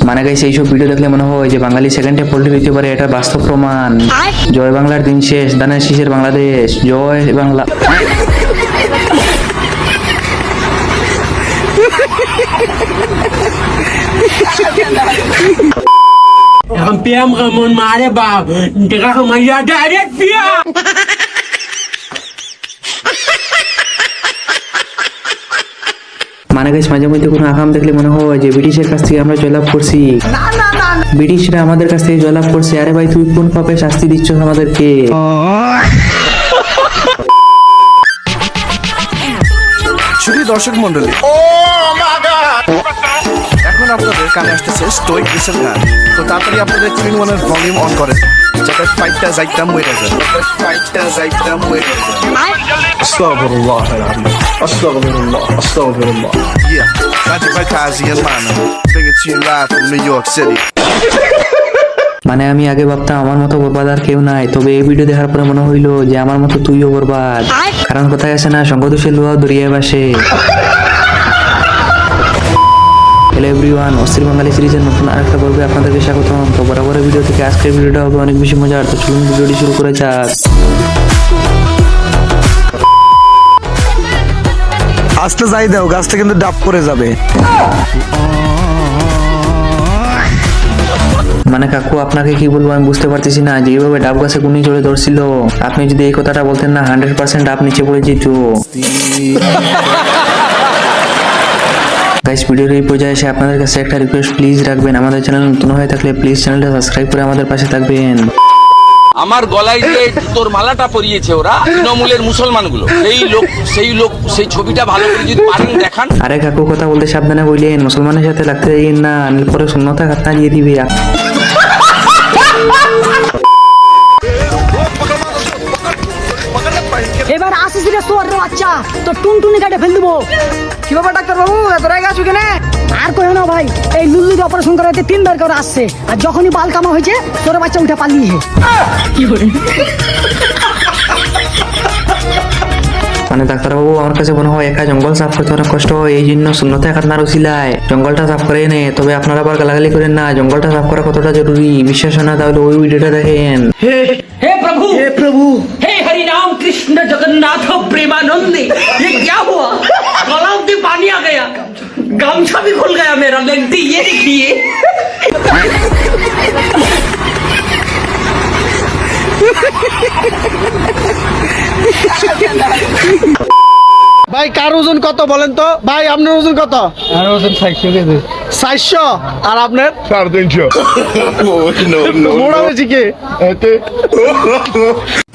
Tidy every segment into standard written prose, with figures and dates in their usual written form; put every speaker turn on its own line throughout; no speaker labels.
মানে গাইস এইসব ভিডিও দেখলে মনে হয় যে বাঙালি সেকেন্ডে পোল্ট্রি দিতে পারে, এটা বাস্তব প্রমাণ। জয় বাংলার দিন শেষ, দানের শীষের বাংলাদেশ, জয় বাংলা।
এখন প্রেম কেমন মারে বাপ দেখা মাইয়া ডাইরেক্ট পিয়া।
মানে গাইস মাঝে মধ্যে কোনো আকাম দেখলে মনে হয় যে ব্রিটিশের কাছ থেকে আমরা জয়লাভ করছি, ব্রিটিশরা আমাদের কাছ থেকে জয়লাভ করছে। আরে ভাই তুই কোন পাপে শাস্তি দিচ্ছ আমাদেরকে?
শুধু দর্শক মন্ডলী, এখন আপনাদের কানে আসতেছে স্টোইক রিসেল গান। তো তাড়াতাড়ি আপনাদের 3-1-এর ভলিউম অন করেন, যাতে ফাইটটা যাইতাম হয়ে যায়, ফাইটটা যাইতাম হয়ে যায়। আস্তাগফিরুল্লাহ আল-আযীম, আস্তাগফিরুল্লাহ, আস্তাগফিরুল্লাহ। Yeah, Magic by Kazi and Mana, bring it to you live from New York City.
মানে আমি আগে ভাবতাম আমার মতো বরবাদ আর কেউ নাই, তবে এই ভিডিও দেখার পরে মনে হইলো যে আমার মতো তুইও বরবাদ। কারণ কোথায় আসে না, সঙ্গদোষের লোহাও দরিয়ায় বাসে। হ্যালো এভরিওয়ান, অস্থির বাঙালি সিরিজের নতুন আরেকটা পর্বে আপনাদেরকে স্বাগতম। তো বরাবরের ভিডিও থেকে আজকের ভিডিওটা হবে অনেক বেশি মজার। তো চলুন ভিডিওটি শুরু করে যাক।
আস্তে যাই দাও, গাছটা কিন্তু ডাব করে যাবে।
মানে কাকু আপনাকে কি বলবো আমি বুঝতে পারতেছি না, যে এইভাবে ডাব গাছে গুনি চড়ে ধরছিল, আপনি যদি এই কথাটা বলতেন না 100% ডাব নিচে পড়ে যেত। গাইস ভিডিওর এই পর্যায়ে এসে আপনাদের কাছে একটা রিকোয়েস্ট প্লিজ রাখবেন, আমাদের চ্যানেল নতুন হয়ে থাকলে প্লিজ চ্যানেলটা সাবস্ক্রাইব করে আমাদের পাশে থাকবেন।
আমার গলায় যে তোর মালাটা পরিয়েছে ওরা তৃণমূলের মুসলমানগুলো, সেই ছবিটা ভালো করে যদি পারেন দেখান।
আরে কাকু কথা বলতে সাবধানে বললেন, মুসলমানের সাথে লাগতে যাইয়েন না, আনলে পরে শূন্যতা খাতনা দিয়ে দিবে।
এবার আসিস রে সোয়ারের বাচ্চা, তো টুনটুনি কাটে ফেল দেবো। কি ব্যাপার ডাক্তার বাবু, এত রাগ আছো কেন? আর কই না ভাই, এই লুল্লুর অপারেশন করাতে 3বার করে আসছে, আর যখনই বাল কামা হয়েছে তোর বাচ্চা উঠে পালিয়ে। কি করে
মানে ডাক্তারবাবু আমার কাছে মনে হয় একা জঙ্গল সাফ করতে অনেক কষ্ট হয়, এই জন্য শূন্যতা খাতনার উছিলায় জঙ্গলটা সাফ করে নে। তবে আপনারা আবার গালাগালি করেন না, জঙ্গলটা সাফ করা কতটা জরুরি বিশ্বাস হয় না তাহলে ওই ভিডিওটা দেখেন।
हे प्रभु, हे प्रभु, हे हरि राम कृष्ण जगन्नाथ प्रेमानंदी। ये क्या हुआ? गला में पानी आ गया, गमछा भी खुल गया मेरा। लेंटी ये देखिए।
ভাই কার ওজন কত বলেন তো? ভাই আপনার ওজন কত?
আর ওজন 600 কেজি।
400? আর আপনার?
350।
মোড়া বেশি কে?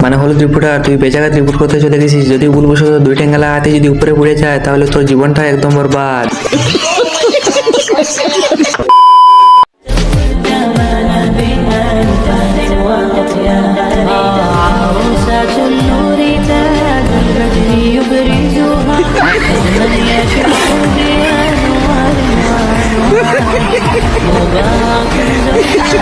মানে হলুদ রিপোর্টার, তুই বেজাগাত রিপোর্ট করতে চলে গেছিস, যদি ভুলবশত 2 টেঙ্গালা হাতে যদি উপরে পড়ে যায় তাহলে তোর জীবনটা একদম বরবাদ।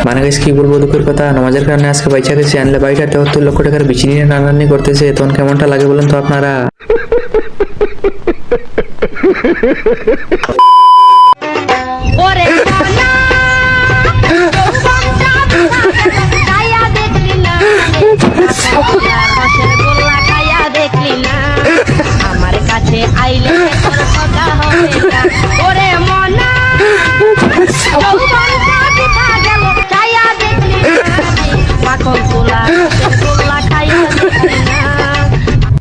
মানে গাইস কি বলবো দুঃখের কথা, নামাজের কারণে আজকে বাইচা গেছে, আনলে বাইটা 73 লক্ষ টাকার বিচি নিয়ে টানাটানি করতেছে, তখন কেমনটা লাগে বলেন তো আপনারা?
আমার কাছে আইলে ওরে মনা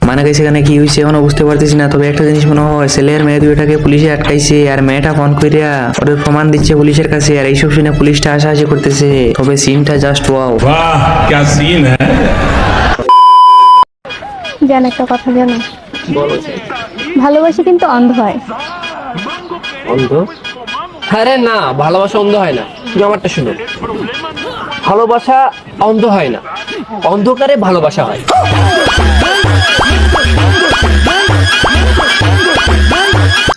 মানে গাইস এখানে কি হয়েছে এখনো বুঝতে পারতেছি না, তবে একটা জিনিস মনে হয় ছেলের মেয়ে দুইটাকে পুলিশে আটকাইছে, আর মেয়েটা ফোন কইরা ওদের প্রমাণ দিচ্ছে পুলিশের কাছে, আর এইসব শুনে পুলিশটা হাসাহাসি করতেছে। তবে সিনটা জাস্ট ওয়াও।
वाह क्या सीन है।
জান একটা কথা জানো, ভালোবাসা কিন্তু অন্ধ হয়।
অন্ধ? আরে না, ভালোবাসা অন্ধ হয় না। তুমি আমারটা শুনো, ভালোবাসা অন্ধ হয় না, অন্ধকারে ভালোবাসা হয়।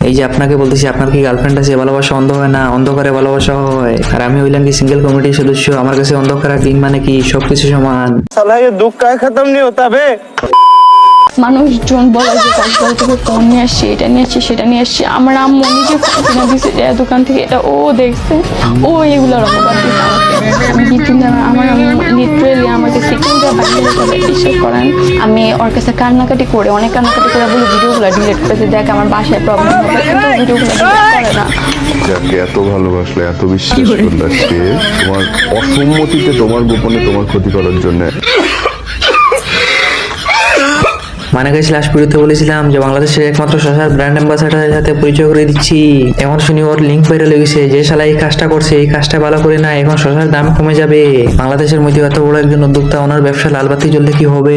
এই যে আপনাকে বলতেছি, আপনার কি গার্লফ্রেন্ড আছে? ভালোবাসা অন্ধ হয় না, অন্ধকারে ভালোবাসা হয়। আর আমি হইলাম কি সিঙ্গেল কমিটির সদস্য, আমার কাছে অন্ধকার আর দিন মানে কি সবকিছু সমান।
साला ये दुख का खत्म नहीं होता बे।
মানুষজন বলে যে কক্সবাজার থেকে ফোন নিয়ে আসছি, এটা নিয়ে আসছি, সেটা নিয়ে আসছি। আমার আম্মু নিজে ফোন কিনে দিচ্ছে যে দোকান থেকে, এটা ও দেখছে, ও এগুলোর অপবাদ দিচ্ছে আমাকে। আমি দ্বিতীয় আমার আম্মু লিটারেলি আমাকে সেকেন্ডে বানিয়ে দিতে, বিশ্বাস করেন। আমি ওর কাছে কান্নাকাটি করে, অনেক কান্নাকাটি করে বলে ভিডিওগুলো ডিলিট করেছে, দেখ আমার বাসায় প্রবলেম হবে, কিন্তু ভিডিওগুলো ডিলিট করে না।
যাকে এত ভালোবাসলে, এত বিশ্বাস করলে, সে তোমার অসম্মতিতে তোমার গোপনে তোমার ক্ষতি করার জন্য।
মানে গেছি লাস্ট ভিডিওতে বলেছিলাম যে বাংলাদেশের একমাত্র শশার ব্র্যান্ড অ্যাম্বাসাডারের সাথে পরিচয় করে দিচ্ছি। এখন শুনি ওর লিঙ্ক ভাইরাল হয়ে গেছে, যে শালা এই কাজটা করছে, এই কাজটা ভালো করে না, এখন শশার দাম কমে যাবে। বাংলাদেশের মধ্যে এত বড় একজন উদ্যোক্তা, ওনার ব্যবসা লালবাতি জ্বললে কি হবে?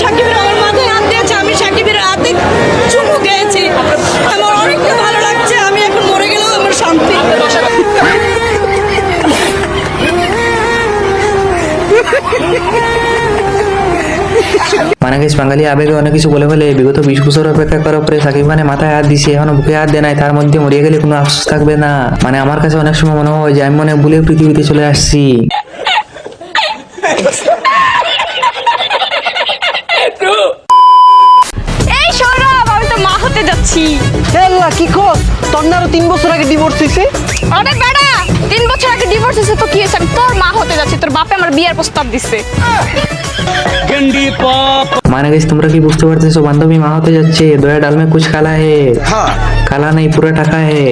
সাকিবের আমার মাথায় হাত দিয়েছে, আমি সাকিবের হাতে চুমু খেয়েছি, আমার অনেকটা ভালো লাগছে। আমি এখন মরে গেলেও আমার শান্তি।
মানে গেছি বাঙালি আবেগে অনেক কিছু বলে ফেলে। বিগত 20 বছর অপেক্ষা করার পরে সাকিব খানে মাথায় হাত দিছে, এখনো বুকে হাত দেয় নাই, তার মধ্যে মরিয়ে গেলে কোনো আফসোস থাকবে না। মানে আমার কাছে অনেক সময় মনে হয় যে আমি মনে ভুলে পৃথিবীতে চলে আসছি।
এই সৌরভ, আমি তো মা হতে যাচ্ছি।
আল্লাহ কি খোঁজ, তোর না আরো 3 বছর আগে ডিভোর্স হয়েছে।
আরে বেড়া, 3 বছর আগে ডিভোর্স হয়েছে তো কি হয়েছে, আমি তোর মা হতে যাচ্ছি। তোর বাপে আমার বিয়ের প্রস্তাব দিচ্ছে।
মানে গেছি তোমরা কি বুঝতে পারতেছো, বান্ধবী মা হতে যাচ্ছে। দয়া ডাল মে কুছ কালা হে, কালা নেই পুরা টাকা হে।